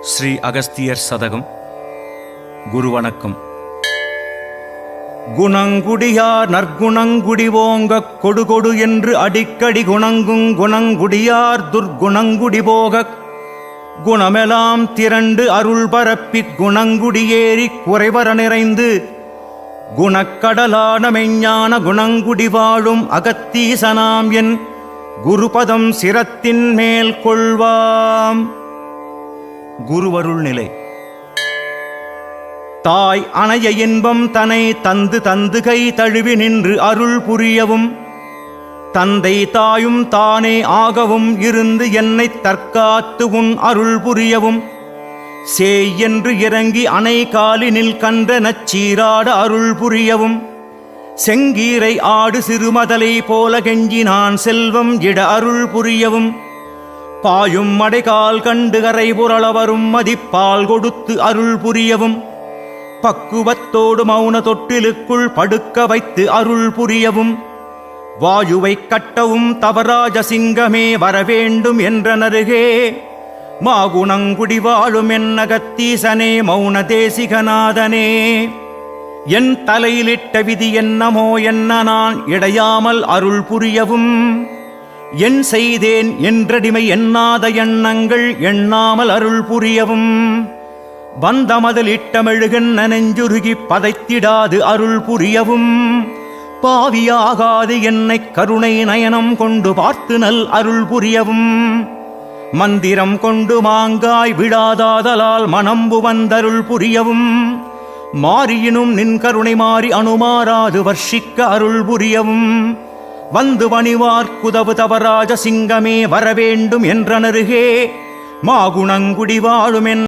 ஸ்ரீ அகஸ்தியர் சதகம். குரு வணக்கம். குணங்குடியார் நற்குணங்குடி ஓங்கக் கொடுகொடு என்று அடிக்கடி குணங்குங் குணங்குடியார் துர்குணங்குடி போகக் குணமெலாம் திரண்டு அருள் பரப்பிக் குணங்குடியேறிக் குறைவர நிறைந்து குணக்கடலான மெஞ்ஞான குணங்குடி வாழும் அகத்தீசனாம் என் குருபதம் சிரத்தின் மேல் கொள்வாம். குருவருள் நிலை. தாய் அணைய இன்பம் தனை தந்து தந்து கை தழுவி நின்று அருள் புரியவும் தந்தை தாயும் தானே ஆகவும் இருந்து என்னை தற்காத்து உன் அருள் புரியவும் சேய் என்று இறங்கி அணை காலினில் கன்ற நச்சீராட அருள் புரியவும் செங்கீரை ஆடு சிறுமதலை போல கெஞ்சி நான் செல்வம் இட அருள் புரியவும் பாயும் மடைகால் கண்டு கரை புரள வரும் மதிப்பால் கொடுத்து அருள் புரியவும் பக்குவத்தோடு மௌன தொட்டிலுக்குள் படுக்க வைத்து அருள் புரியவும் வாயுவை கட்டவும் தவராஜ சிங்கமே வரவேண்டும் என்ற நருகே மாகுணங்குடி வாழும் என்னகத்தீசனே மௌன தேசிகநாதனே. என் தலையிலிட்ட விதி என்னமோ என்ன நான் இடையாமல் அருள் புரியவும் என் செய்தேன் என்றடிமை எண்ணாத எண்ணங்கள் எண்ணாமல் அருள் புரியவும் வந்தமதில் இட்டமெழுகன் நெஞ்சுருகி பதைத்திடாது அருள் புரியவும் பாவியாகாது என்னை கருணை நயனம் கொண்டு பார்த்து நல் அருள் புரியவும் மந்திரம் கொண்டு மாங்காய் விழாதாதலால் மனம்பு வந்தருள் புரியவும் மாறியினும் நின் கருணை மாறி அணுமாறாது வர்ஷிக்க அருள் புரியவும் வந்து பணிவார்க்குதவு தவராஜ சிங்கமே வரவேண்டும் என்ற நருகே மாகுணங்குடி வாழும் என்